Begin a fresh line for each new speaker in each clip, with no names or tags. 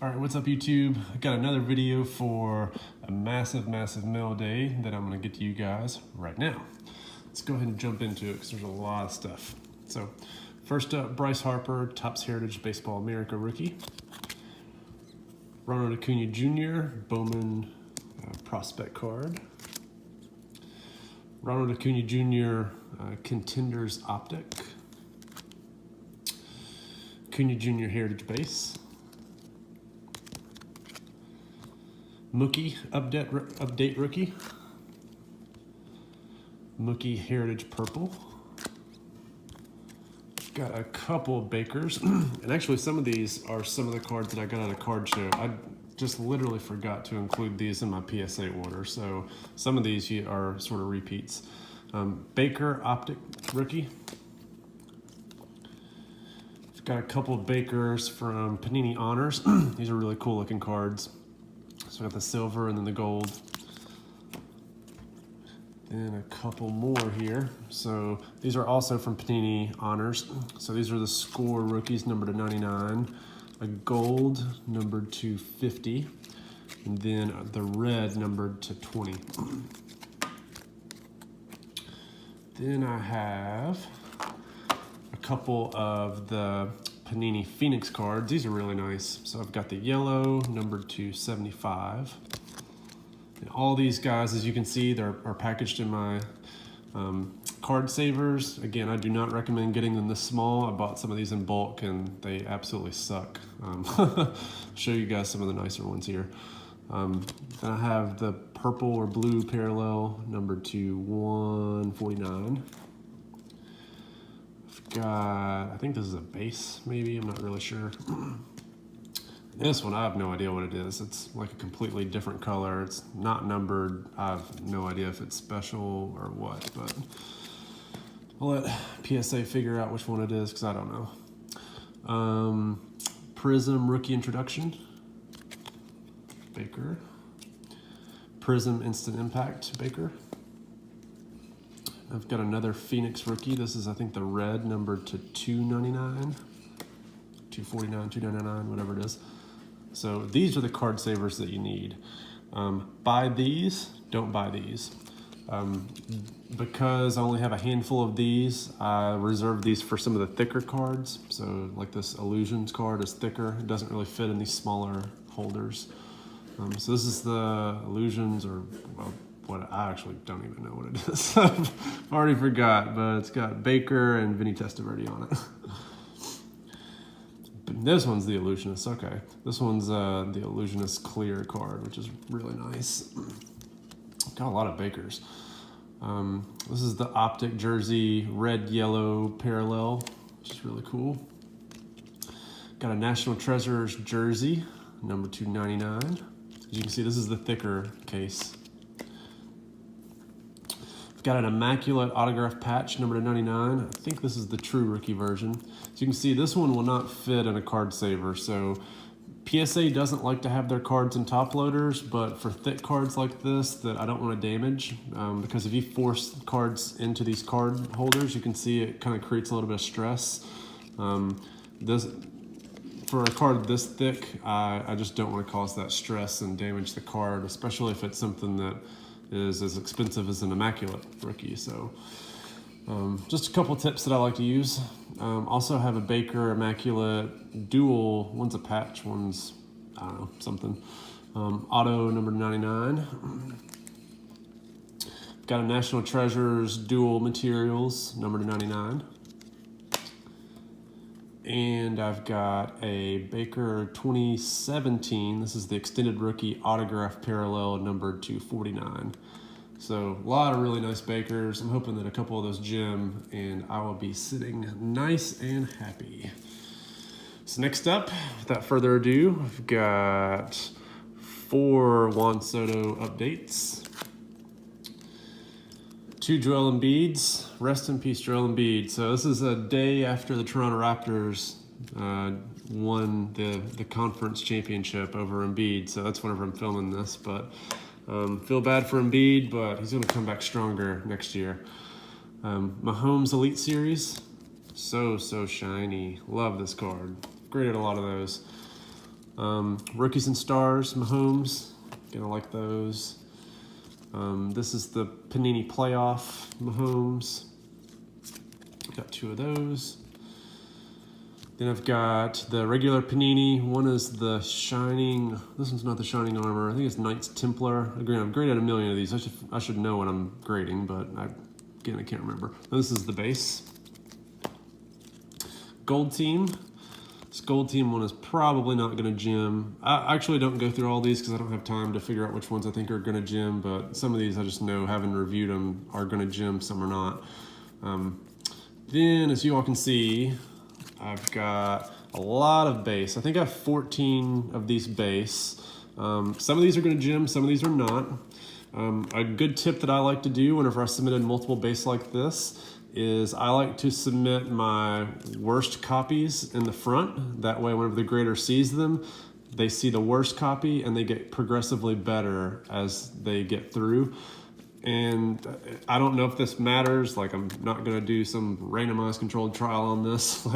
All right, what's up YouTube? I got another video for a massive mail day that I'm gonna get to you guys right now. Let's go ahead and jump into it because there's a lot of stuff. So first up, Bryce Harper, Topps Heritage Baseball America rookie. RONALD ACUNA Jr., Bowman prospect card. RONALD ACUNA Jr., Contenders Optic. ACUNA Jr. Heritage Base. Mookie update rookie. Mookie Heritage Purple. Got a couple of Bakers, and actually some of these are some of the cards that I got at a card show. I just literally forgot to include these in my PSA order, so some of these are sort of repeats. Baker Optic rookie. Got a couple of Bakers from Panini Honors. These are really cool looking cards. So I got the silver and then the gold. And a couple more here. So these are also from Panini Honors. So these are the score rookies numbered to 99, a gold numbered to 50, and then the red numbered to 20. Then I have a couple of the Panini Phoenix cards. These are really nice. So I've got the yellow numbered to 75. And all these guys, as you can see, are packaged in my card savers. Again, I do not recommend getting them this small. I bought some of these in bulk and they absolutely suck. I'll show you guys some of the nicer ones here. Then I have the purple or blue parallel numbered to 149. Got, I think this is a base, maybe, I'm not really sure. This one, I have no idea what it is. It's like a completely different color. It's not numbered. I have no idea if it's special or what, but I'll let PSA figure out which one it is because I don't know. Prism Rookie Introduction, Baker. Prism Instant Impact, Baker. I've got another Phoenix rookie. This is, I think, the red numbered to 299, 249, 299, whatever it is. So these are the card savers that you need. Buy these, don't buy these. Because I only have a handful of these, I reserve these for some of the thicker cards. So like this Illusions card is thicker. It doesn't really fit in these smaller holders. So this is the Illusions, or well, what I actually don't even know what it is. I've already forgot, but it's got Baker and Vinny Testaverde on it. But this one's the Illusionist, okay. This one's the Illusionist Clear card, which is really nice. Got a lot of Bakers. This is the Optic Jersey red, yellow parallel, which is really cool. Got a National Treasures jersey, number 299. As you can see, this is the thicker case. Got an Immaculate Autograph Patch, number to 99. I think this is the true rookie version. So you can see this one will not fit in a card saver. So PSA doesn't like to have their cards in top loaders, but for thick cards like this that I don't want to damage, because if you force cards into these card holders, you can see it kind of creates a little bit of stress. For a card this thick, I just don't want to cause that stress and damage the card, especially if it's something that is as expensive as an Immaculate rookie. So just a couple tips that I like to use. Also have a Baker Immaculate dual. One's a patch, one's, I don't know, something. Auto number 99. Got a National Treasures dual materials number 99. And I've got a Baker 2017. This is the extended rookie autograph parallel numbered to 49. So a lot of really nice Bakers. I'm hoping that a couple of those gem and I will be sitting nice and happy. So next up, without further ado, I've got 4 Juan Soto updates. 2 Joel Embiid's. Rest in peace, Joel Embiid. So this is a day after the Toronto Raptors won the conference championship over Embiid. So that's whenever I'm filming this. But feel bad for Embiid, but he's going to come back stronger next year. Mahomes Elite Series. So shiny. Love this card. Graded a lot of those. Rookies and Stars, Mahomes. Gonna like those. This is the Panini Playoff Mahomes. Got 2 of those. Then I've got the regular Panini. One is the Shining. This one's not the Shining Armor. I think it's Knights Templar. Again, I've graded a million of these. I should know what I'm grading, but again, I can't remember. This is the base. Gold Team. This Gold Team one is probably not going to gem. I actually don't go through all these because I don't have time to figure out which ones I think are going to gem, but some of these I just know, having reviewed them, are going to gem, some are not. Then, as you all can see, I've got a lot of base. I think I have 14 of these base. Some of these are going to gem, some of these are not. A good tip that I like to do whenever I submitted multiple base like this is I like to submit my worst copies in the front. That way, whenever the grader sees them, they see the worst copy and they get progressively better as they get through. And I don't know if this matters, like I'm not gonna do some randomized controlled trial on this,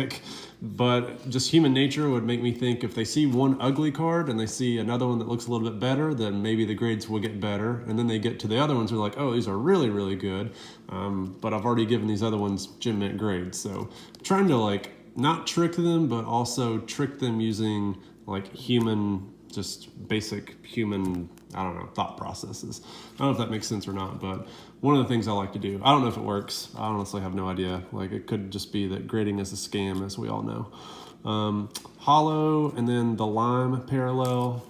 but just human nature would make me think if they see one ugly card and they see another one that looks a little bit better, then maybe the grades will get better. And then they get to the other ones who are like, oh, these are really, really good. But I've already given these other ones gem mint grades. So I'm trying to not trick them, but also trick them using just basic human, I don't know, thought processes. I don't know if that makes sense or not, but one of the things I like to do, I don't know if it works. I honestly have no idea. It could just be that grading is a scam, as we all know. Hollow, and then the lime parallel.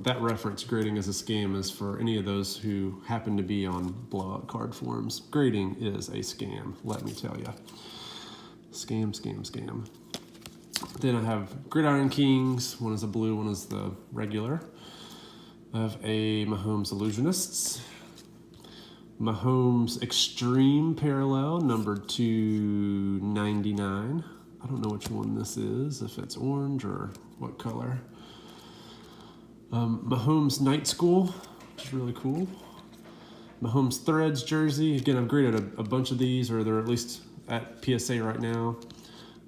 That reference, grading is a scam, is for any of those who happen to be on blowout card forums. Grading is a scam, let me tell you. Scam, scam, scam. Then I have Gridiron Kings. One is a blue, one is the regular. I have a Mahomes Illusionists. Mahomes Extreme Parallel, number 299. I don't know which one this is, if it's orange or what color. Mahomes Night School, which is really cool. Mahomes Threads jersey. Again, I've graded a bunch of these, or they're at least at PSA right now.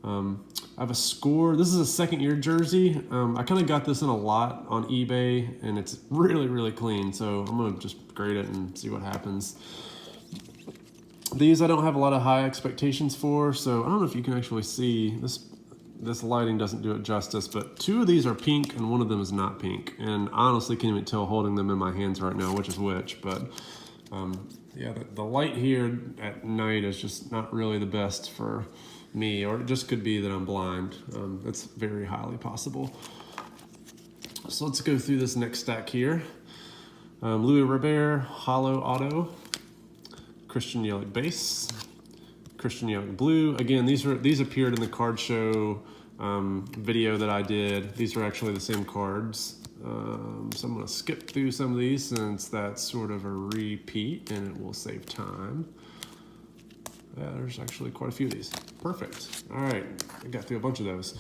I have a Score. This is a second-year jersey. I kind of got this in a lot on eBay, and it's really, really clean. So I'm going to just grade it and see what happens. These I don't have a lot of high expectations for, so I don't know if you can actually see. This lighting doesn't do it justice, but 2 of these are pink, and 1 of them is not pink. And I honestly can't even tell holding them in my hands right now which is which, but yeah, the light here at night is just not really the best for me, or it just could be that I'm blind. That's very highly possible. So let's go through this next stack here. Louis Robert, Hollow Auto, Christian Yelich Base, Christian Yelich Blue. Again, these appeared in the card show video that I did. These are actually the same cards. So I'm gonna skip through some of these since that's sort of a repeat and it will save time. Yeah, there's actually quite a few of these. Perfect. All right, I got through a bunch of those.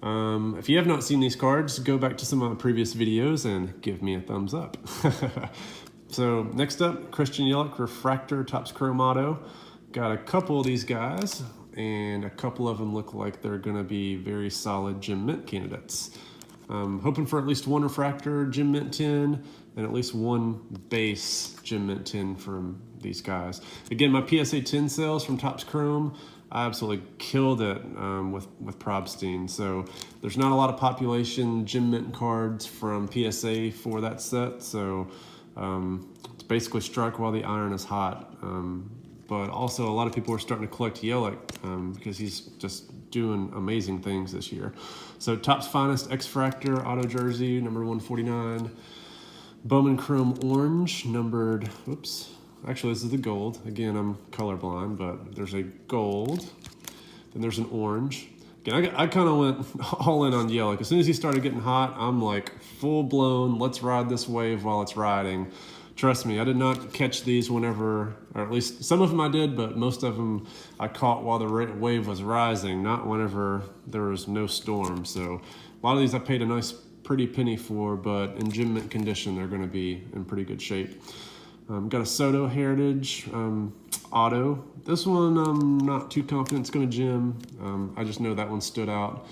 If you have not seen these cards, go back to some of my previous videos and give me a thumbs up. So next up, Christian Yelich Refractor Topps Chrome Auto. Got a couple of these guys, and a couple of them look like they're gonna be very solid gem mint candidates. Hoping for at least 1 refractor gem mint 10 and at least 1 base gem mint 10 from these guys. Again, my PSA 10 sales from Topps Chrome, I absolutely killed it with Probstein. So there's not a lot of population gem mint cards from PSA for that set. So it's basically strike while the iron is hot. But also a lot of people are starting to collect Yelich because he's just doing amazing things this year. So Topps Finest X-Fractor Auto Jersey, number 149. Bowman Chrome Orange, numbered, oops. Actually, this is the gold. Again, I'm colorblind, but there's a gold. Then there's an orange. Again, I kind of went all in on Yelich. As soon as he started getting hot, I'm like full blown, let's ride this wave while it's riding. Trust me, I did not catch these whenever, or at least some of them I did, but most of them I caught while the wave was rising, not whenever there was no storm. So a lot of these I paid a nice pretty penny for, but in gem mint condition, they're gonna be in pretty good shape. Got a Soto Heritage Auto. This one I'm not too confident it's gonna gem. I just know that one stood out.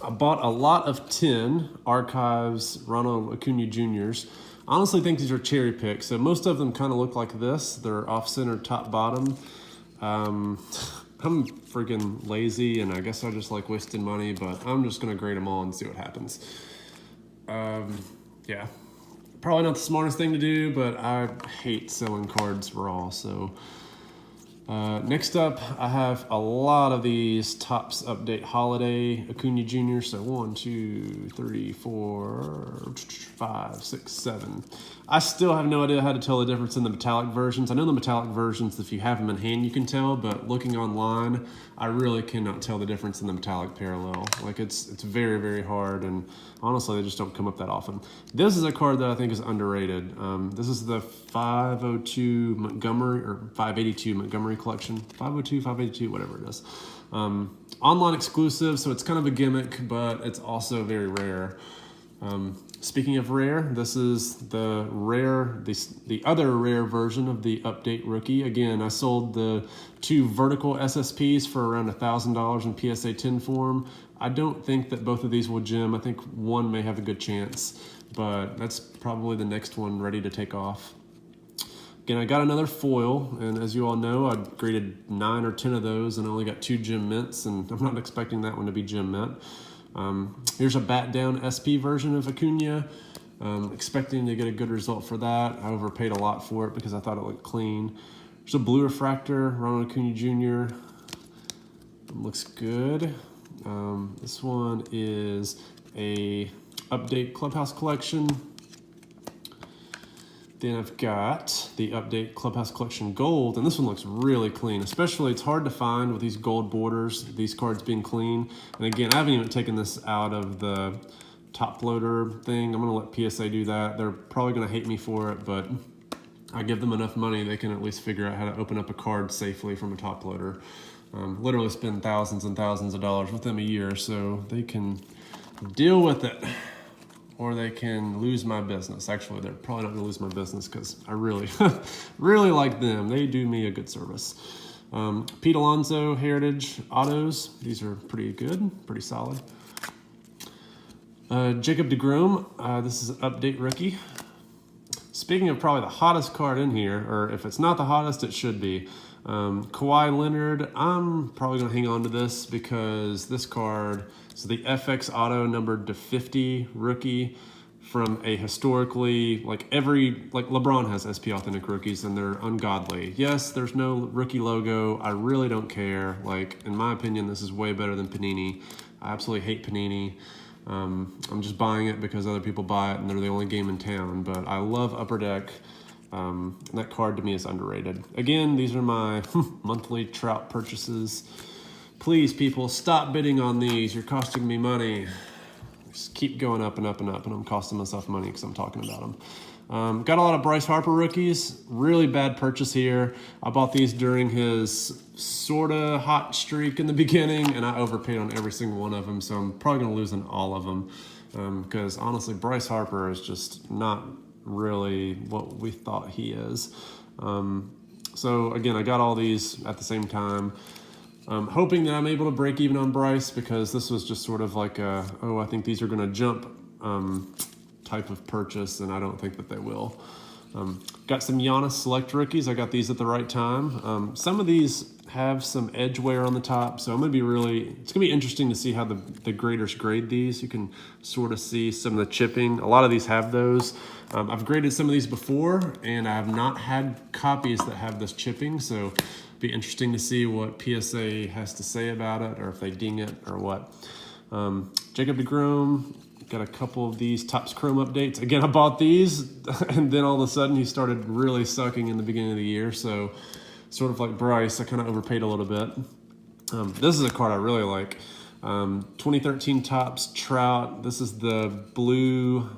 I bought a lot of 10 Archives Ronald Acuna Juniors. I honestly think these are cherry picks. So most of them kind of look like this. They're off-center, top-bottom. I'm freaking lazy, and I guess I just like wasting money, but I'm just going to grade them all and see what happens. Yeah, probably not the smartest thing to do, but I hate selling cards raw, so... next up, I have a lot of these Topps Update Holiday Acuna Jr. So 1, 2, 3, 4, 5, 6, 7. I still have no idea how to tell the difference in the metallic versions. I know the metallic versions, if you have them in hand, you can tell, but looking online, I really cannot tell the difference in the metallic parallel. Like it's very, very hard, and honestly, they just don't come up that often. This is a card that I think is underrated. This is the 502 Montgomery, or 582 Montgomery collection. 502, 582, whatever it is. Online exclusive, so it's kind of a gimmick, but it's also very rare. Speaking of rare, this is the other rare version of the Update Rookie. Again, I sold the 2 vertical SSPs for around $1,000 in PSA 10 form. I don't think that both of these will gem. I think one may have a good chance, but that's probably the next one ready to take off. Again, I got another foil, and as you all know, I graded 9 or 10 of those and only got 2 gem mints, and I'm not expecting that one to be gem mint. Here's a bat down SP version of Acuna. Expecting to get a good result for that. I overpaid a lot for it because I thought it looked clean. There's a blue refractor, Ronald Acuna Jr. Looks good. This one is a Update Clubhouse collection. Then I've got the Update Clubhouse Collection Gold, and this one looks really clean. Especially, it's hard to find with these gold borders, these cards being clean. And again, I haven't even taken this out of the top loader thing. I'm gonna let PSA do that. They're probably gonna hate me for it, but I give them enough money, they can at least figure out how to open up a card safely from a top loader. Literally spend thousands and thousands of dollars with them a year, so they can deal with it. Or they can lose my business. Actually, they're probably not gonna lose my business because I really, really like them. They do me a good service. Pete Alonso Heritage Autos. These are pretty good, pretty solid. Jacob deGrom, this is an Update Rookie. Speaking of probably the hottest card in here, or if it's not the hottest, it should be. Kawhi Leonard, I'm probably gonna hang on to this because this card, so the FX Auto numbered to 50 rookie from a historically, like LeBron has SP Authentic rookies and they're ungodly. Yes, there's no rookie logo. I really don't care. Like, in my opinion, this is way better than Panini. I absolutely hate Panini. I'm just buying it because other people buy it and they're the only game in town, but I love Upper Deck. That card to me is underrated. Again, these are my monthly Trout purchases. Please, people, stop bidding on these. You're costing me money. Just keep going up and up and up, and I'm costing myself money because I'm talking about them. Got a lot of Bryce Harper rookies. Really bad purchase here. I bought these during his sort of hot streak in the beginning, and I overpaid on every single one of them, so I'm probably going to lose on all of them because, honestly, Bryce Harper is just not really what we thought he is. So, again, I got all these at the same time. Hoping that I'm able to break even on Bryce because this was just sort of like a, oh, I think these are going to jump type of purchase, and I don't think that they will. Got some Giannis Select rookies. I got these at the right time. Some of these have some edge wear on the top, so it's going to be interesting to see how the graders grade these. You can sort of see some of the chipping. A lot of these have those. I've graded some of these before, and I have not had copies that have this chipping, so be interesting to see what PSA has to say about it, or if they ding it, or what. Jacob deGrom, got a couple of these Topps Chrome updates. Again, I bought these, and then all of a sudden he started really sucking in the beginning of the year, so sort of like Bryce, I kind of overpaid a little bit. This is a card I really like. 2013 Topps Trout. This is the blue,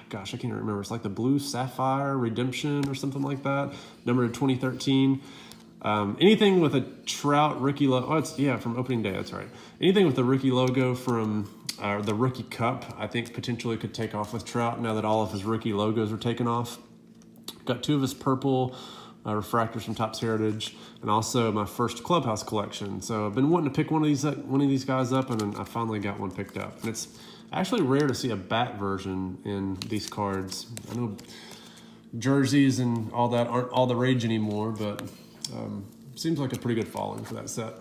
gosh, I can't remember. It's like the blue Sapphire Redemption or something like that. Number 2013. Anything with a Trout rookie logo, from opening day, that's right. Anything with the rookie logo from the Rookie Cup, I think potentially could take off with Trout now that all of his rookie logos are taken off. Got 2 of his purple refractors from Topps Heritage, and also my first Clubhouse collection. So I've been wanting to pick one of these guys up, and then I finally got one picked up. And it's actually rare to see a bat version in these cards. I know jerseys and all that aren't all the rage anymore, but seems like a pretty good following for that set.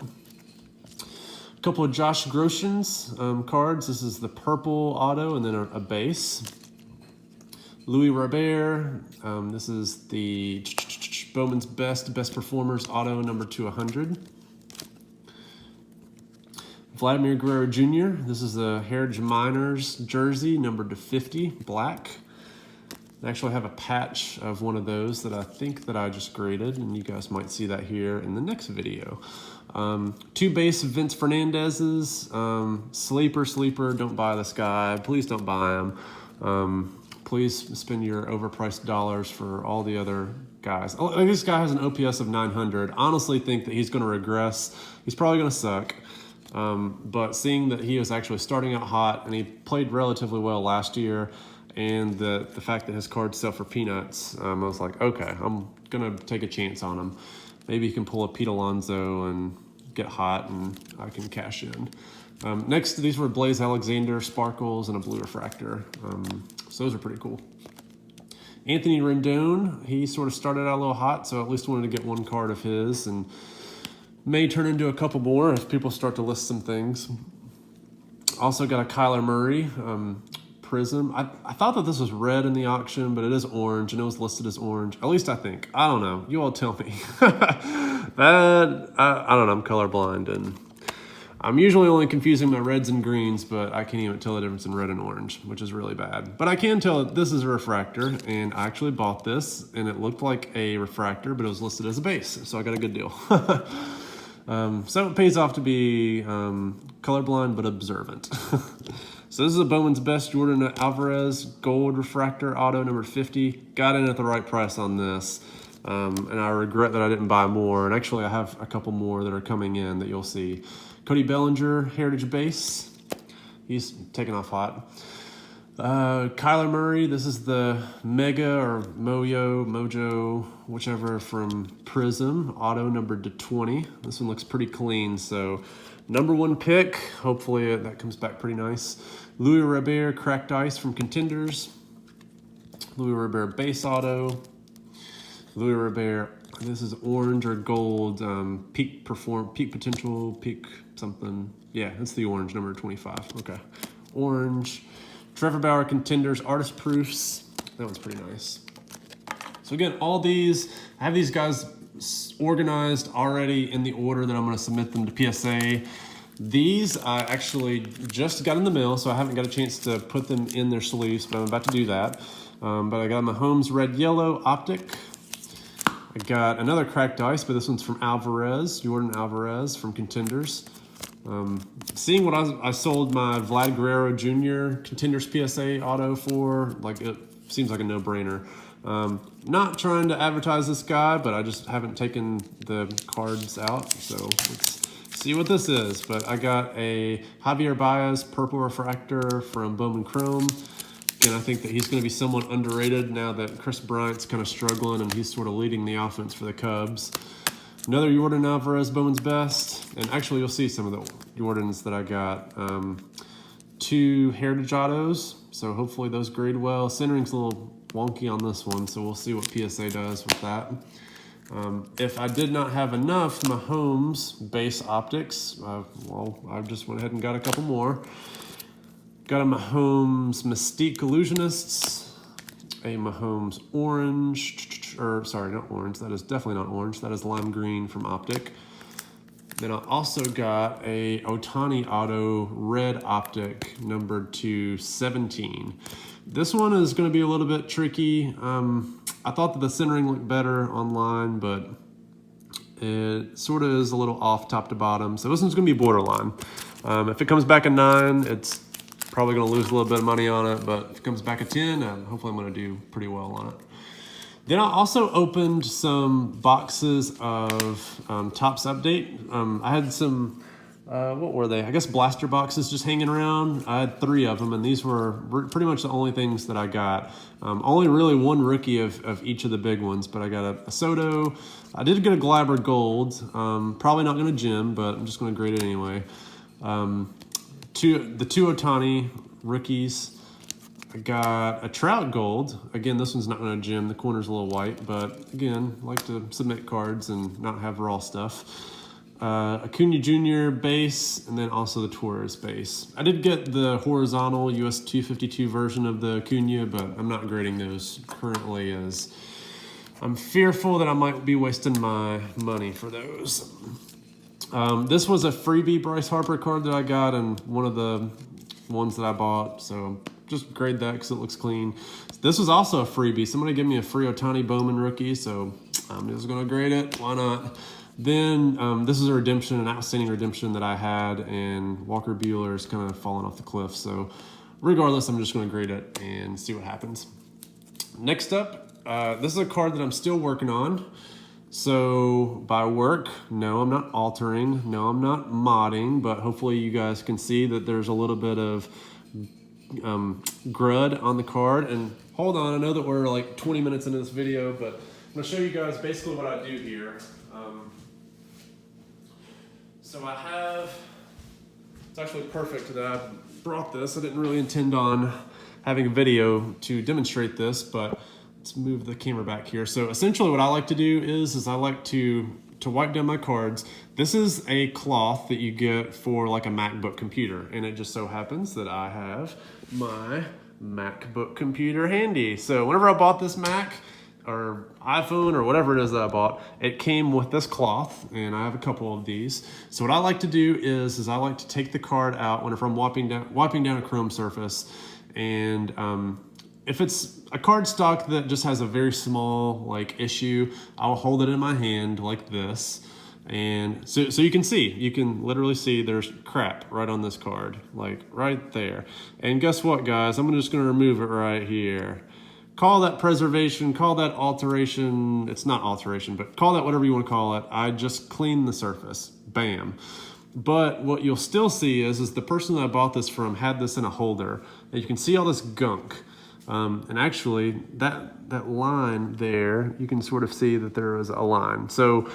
A couple of Josh Groshans cards. This is the purple auto and then a base. Louis Robert. This is the Bowman's Best Performers auto number 200. Vladimir Guerrero Jr. This is the Heritage Miners jersey numbered to 50, black. I actually have a patch of one of those that I think that I just graded, and you guys might see that here in the next video. 2 base Vince Fernandez's. Sleeper, don't buy this guy. Please don't buy him. Please spend your overpriced dollars for all the other guys. This guy has an OPS of 900. Honestly think that he's going to regress. He's probably going to suck. But seeing that he was actually starting out hot and he played relatively well last year, and the fact that his cards sell for peanuts, I was like, okay, I'm going to take a chance on him. Maybe he can pull a Pete Alonso and get hot and I can cash in. Next, these were Blaze Alexander, Sparkles, and a blue refractor. So those are pretty cool. Anthony Rendon, he sort of started out a little hot, so I at least wanted to get one card of his, and may turn into a couple more if people start to list some things. Also got a Kyler Murray Prism. I thought that this was red in the auction, but it is orange, and it was listed as orange. At least I think. I don't know. You all tell me. I don't know. I'm colorblind, and I'm usually only confusing my reds and greens, but I can't even tell the difference in red and orange, which is really bad. But I can tell that this is a refractor, and I actually bought this, and it looked like a refractor, but it was listed as a base, so I got a good deal. So it pays off to be colorblind but observant. So this is a Bowman's Best Jordan Alvarez gold refractor auto number 50. Got in at the right price on this, and I regret that I didn't buy more. And actually, I have a couple more that are coming in that you'll see. Cody Bellinger Heritage base. He's taking off hot. Kyler Murray, this is the Mega or Mojo, whichever, from Prism, auto numbered to 20. This one looks pretty clean, so number 1 pick. Hopefully that comes back pretty nice. Louis Robert Cracked Ice from Contenders. Louis Robert base auto. Louis Robert, this is orange or gold, peak potential, peak something. Yeah, that's the orange, number 25. Okay, orange. Trevor Bauer Contenders Artist Proofs. That one's pretty nice. So again, all these, I have these guys organized already in the order that I'm going to submit them to PSA. These I actually just got in the mail, so I haven't got a chance to put them in their sleeves, but I'm about to do that. But I got my Mahomes Red Yellow Optic. I got another Cracked Ice, but this one's from Alvarez, Jordan Alvarez from Contenders. Seeing what I sold my Vlad Guerrero Jr. Contenders PSA auto for, like, it seems like a no-brainer. Not trying to advertise this guy, but I just haven't taken the cards out, so let's see what this is. But I got a Javier Baez purple refractor from Bowman Chrome. Again, I think that he's going to be somewhat underrated now that Chris Bryant's kind of struggling and he's sort of leading the offense for the Cubs. Another Jordan Alvarez Bowman's Best, and actually you'll see some of the Jordans that I got. 2 Heritage autos, so hopefully those grade well. Centering's a little wonky on this one, so we'll see what PSA does with that. If I did not have enough Mahomes base optics, well, I just went ahead and got a couple more. Got a Mahomes Mystique Illusionists, a Mahomes Orange, or sorry, not orange, that is definitely not orange, that is lime green from Optic. Then I also got a Ohtani Auto Red Optic numbered to 17. This one is going to be a little bit tricky. I thought that the centering looked better online, but it sort of is a little off top to bottom. So this one's going to be borderline. If it comes back a 9, it's probably going to lose a little bit of money on it, but if it comes back a 10, hopefully I'm going to do pretty well on it. Then I also opened some boxes of Topps Update. I had some what were they? I guess blaster boxes just hanging around. I had 3 of them, and these were pretty much the only things that I got. Only really 1 rookie of each of the big ones, but I got a Soto. I did get a Glabber Gold. Probably not going to gem, but I'm just going to grade it anyway. The 2 Ohtani rookies. I got a Trout Gold. Again, this one's not going to gem. The corner's a little white, but again, I like to submit cards and not have raw stuff. Acuna Jr. base, and then also the Torres base. I did get the horizontal US250 version of the Acuna, but I'm not grading those currently as I'm fearful that I might be wasting my money for those. This was a freebie Bryce Harper card that I got and one of the ones that I bought, so just grade that because it looks clean. This was also a freebie. Somebody gave me a free Ohtani Bowman rookie, so I'm just going to grade it. Why not? Then this is a redemption, an outstanding redemption that I had, and Walker Buehler is kind of falling off the cliff. So regardless, I'm just going to grade it and see what happens. Next up, this is a card that I'm still working on. So by work, no, I'm not altering. No, I'm not modding, but hopefully you guys can see that there's a little bit of grud on the card. And hold on, I know that we're like 20 minutes into this video, but I'm going to show you guys basically what I do here. So I have, it's actually perfect that I brought this. I didn't really intend on having a video to demonstrate this, but let's move the camera back here. So essentially what I like to do is I like to wipe down my cards. This is a cloth that you get for like a MacBook computer, and it just so happens that I have my MacBook computer handy. So whenever I bought this Mac, or iPhone or whatever it is that I bought, it came with this cloth, and I have a couple of these. So what I like to do is I like to take the card out whenever I'm wiping down a chrome surface, and if it's a card stock that just has a very small like issue, I'll hold it in my hand like this, and so you can literally see there's crap right on this card, like right there. And guess what, guys? I'm just gonna remove it right here. Call that preservation, call that alteration. It's not alteration, but call that whatever you want to call it. I just cleaned the surface, bam. But what you'll still see is the person that I bought this from had this in a holder, and you can see all this gunk. And actually that line there, you can sort of see that there is a line. So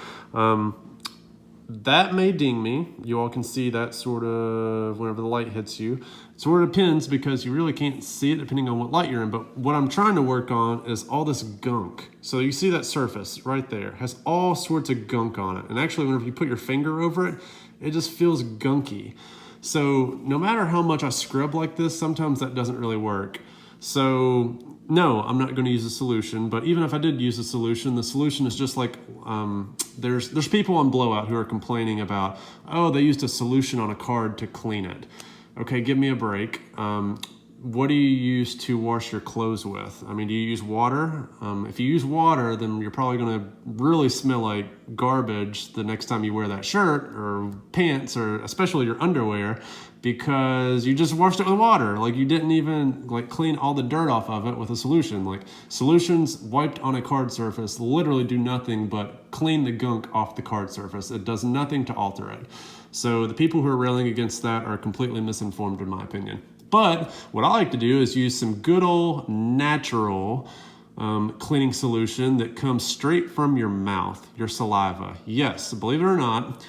that may ding me. You all can see that sort of whenever the light hits you. It sort of depends because you really can't see it depending on what light you're in. But what I'm trying to work on is all this gunk. So you see that surface right there has all sorts of gunk on it. And actually whenever you put your finger over it, it just feels gunky. So no matter how much I scrub like this, sometimes that doesn't really work. So no, I'm not going to use a solution, but even if I did use a solution, the solution is just like, there's people on Blowout who are complaining about, oh, they used a solution on a card to clean it. Okay, give me a break. What do you use to wash your clothes with? I mean, do you use water? If you use water, then you're probably going to really smell like garbage the next time you wear that shirt or pants, or especially your underwear, because you just washed it with water. Like you didn't even like clean all the dirt off of it with a solution. Like solutions wiped on a card surface literally do nothing but clean the gunk off the card surface. It does nothing to alter it. So the people who are railing against that are completely misinformed in my opinion. But what I like to do is use some good old natural cleaning solution that comes straight from your mouth, your saliva. Yes, believe it or not,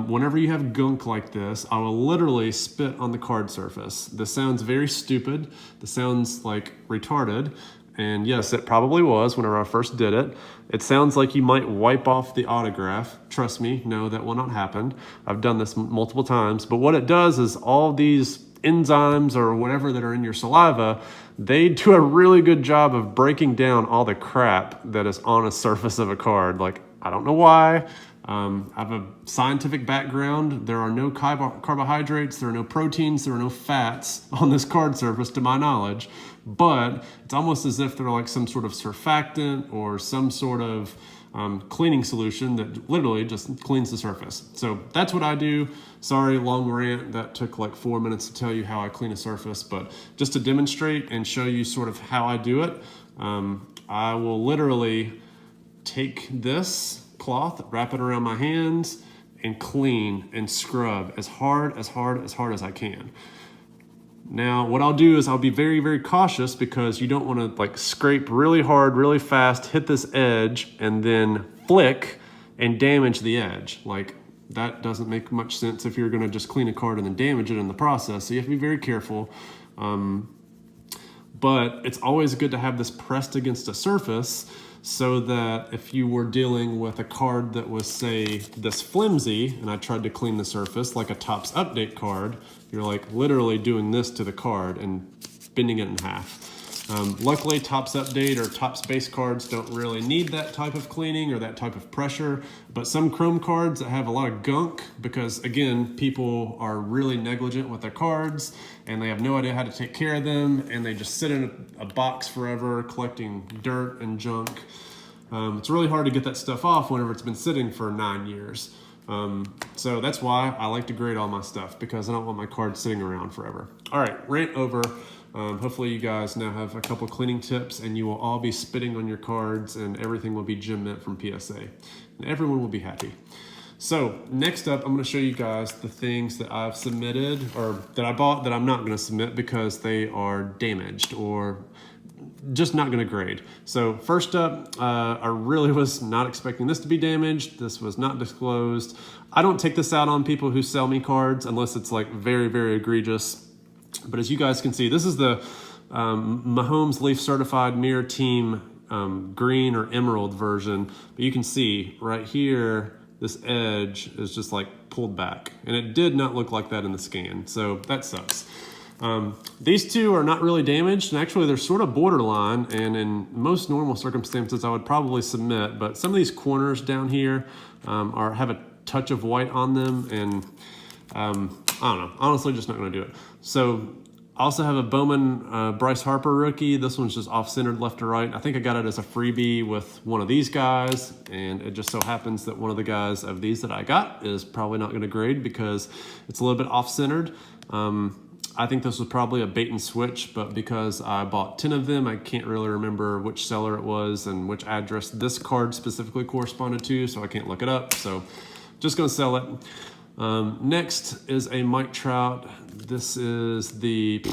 whenever you have gunk like this, I will literally spit on the card surface. This sounds very stupid. This sounds like retarded. And yes, it probably was whenever I first did it. It sounds like you might wipe off the autograph. Trust me, no, that will not happen. I've done this multiple times. But what it does is all these enzymes or whatever that are in your saliva, they do a really good job of breaking down all the crap that is on a surface of a card. Like, I don't know why. I have a scientific background. There are no carbohydrates, there are no proteins, there are no fats on this card surface to my knowledge, but it's almost as if they're like some sort of surfactant or some sort of cleaning solution that literally just cleans the surface. So that's what I do. Sorry, long rant. That took like 4 minutes to tell you how I clean a surface, but just to demonstrate and show you sort of how I do it, I will literally take this cloth, wrap it around my hands, and clean and scrub as hard as I can. Now, what I'll do is I'll be very, very cautious because you don't want to like scrape really hard, really fast, hit this edge, and then flick and damage the edge. Like, that doesn't make much sense if you're going to just clean a card and then damage it in the process. So you have to be very careful. But it's always good to have this pressed against a surface so that if you were dealing with a card that was, say, this flimsy, and I tried to clean the surface, like a TOPPS update card, you're like literally doing this to the card and bending it in half. Luckily, TOPPS update or TOPPS base cards don't really need that type of cleaning or that type of pressure, but some chrome cards that have a lot of gunk, because again, people are really negligent with their cards and they have no idea how to take care of them, and they just sit in a box forever collecting dirt and junk. It's really hard to get that stuff off whenever it's been sitting for 9 years. So that's why I like to grade all my stuff, because I don't want my cards sitting around forever. All right, rant over. Hopefully you guys now have a couple cleaning tips, and you will all be spitting on your cards and everything will be gem mint from PSA, and everyone will be happy. So next up, I'm going to show you guys the things that I've submitted or that I bought that I'm not going to submit because they are damaged or just not going to grade. So first up, I really was not expecting this to be damaged. This was not disclosed. I don't take this out on people who sell me cards unless it's like very, very egregious. But as you guys can see, this is the Mahomes Leaf Certified Mirror Team green or emerald version. But you can see right here, this edge is just like pulled back. And it did not look like that in the scan. So that sucks. These two are not really damaged, and actually they're sort of borderline, and in most normal circumstances I would probably submit, but some of these corners down here have a touch of white on them, and I don't know, honestly just not going to do it. So I also have a Bowman Bryce Harper rookie. This one's just off-centered left to right. I think I got it as a freebie with one of these guys, and it just so happens that one of the guys of these that I got is probably not going to grade because it's a little bit off-centered. I think this was probably a bait and switch, but because I bought 10 of them, I can't really remember which seller it was and which address this card specifically corresponded to, so I can't look it up. So just going to sell it. Next is a Mike Trout. This is the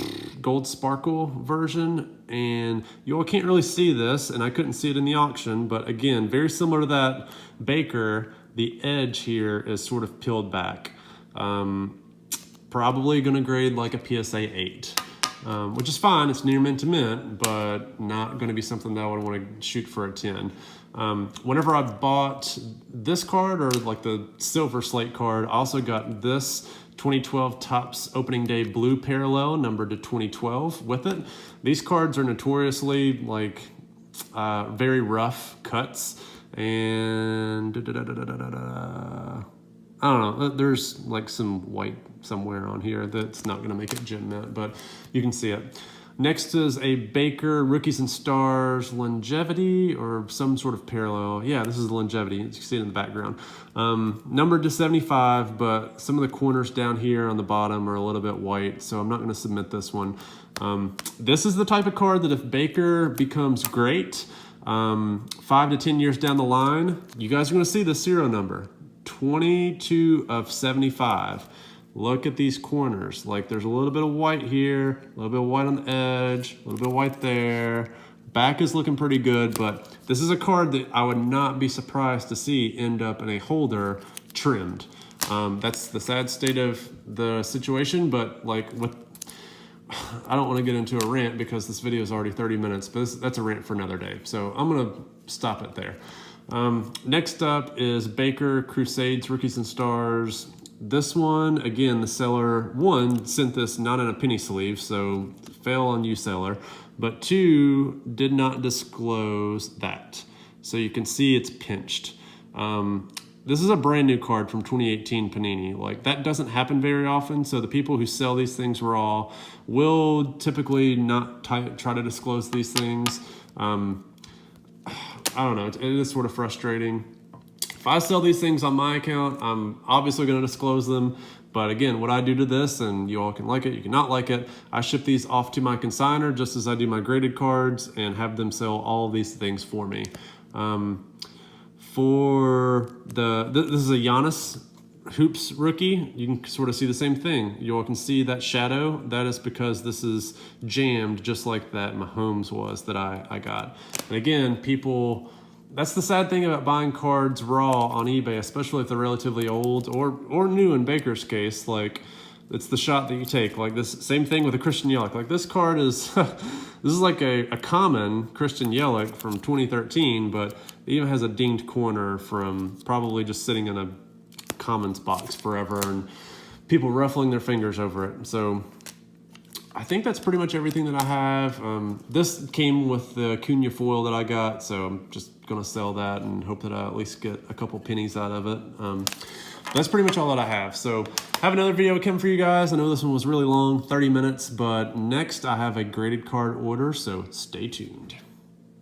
gold sparkle version, and you all can't really see this, and I couldn't see it in the auction, but again, very similar to that Baker, the edge here is sort of peeled back. Probably going to grade like a PSA 8, which is fine. It's near mint to mint, but not going to be something that I would want to shoot for a 10. Whenever I bought this card, or like the silver slate card, I also got this 2012 TOPPS opening day blue parallel numbered to 2012 with it. These cards are notoriously like very rough cuts, and I don't know, there's like some white somewhere on here that's not gonna make it gem mint, but you can see it. Next is a Baker Rookies and Stars longevity or some sort of parallel. Yeah, this is longevity, as you can see it in the background. Numbered to 75, but some of the corners down here on the bottom are a little bit white, so I'm not gonna submit this one. This is the type of card that if Baker becomes great, 5 to 10 years down the line, you guys are gonna see the serial number. 22 of 75. Look at these corners. Like there's a little bit of white here, a little bit of white on the edge, a little bit of white there. Back is looking pretty good, but this is a card that I would not be surprised to see end up in a holder trimmed. That's the sad state of the situation, but like with, I don't want to get into a rant because this video is already 30 minutes, but that's a rant for another day. So I'm gonna stop it there. Next up is Baker Crusades Rookies and Stars. This one, again, the seller, one, sent this not in a penny sleeve, so fail on you, seller, but two, did not disclose that. So you can see it's pinched. This is a brand new card from 2018 Panini. Like that doesn't happen very often, so the people who sell these things raw will typically not try to disclose these things. I don't know, it is sort of frustrating. If I sell these things on my account, I'm obviously going to disclose them. But again, what I do to this, and you all can like it, you can not like it, I ship these off to my consignor just as I do my graded cards and have them sell all of these things for me. This is a Giannis Hoops rookie, you can sort of see the same thing. You all can see that shadow. That is because this is jammed just like that Mahomes was that I got. And again, people, that's the sad thing about buying cards raw on eBay, especially if they're relatively old or new in Baker's case. Like, it's the shot that you take. Like this, same thing with a Christian Yelich. Like this card is, this is like a common Christian Yelich from 2013, but it even has a dinged corner from probably just sitting in a Commons box forever and people ruffling their fingers over it. So I think that's pretty much everything that I have. This came with the Acuna foil that I got, so I'm just gonna sell that and hope that I at least get a couple pennies out of it. That's pretty much all that I have. So I have another video coming for you guys. I know this one was really long, 30 minutes, but next I have a graded card order, so stay tuned.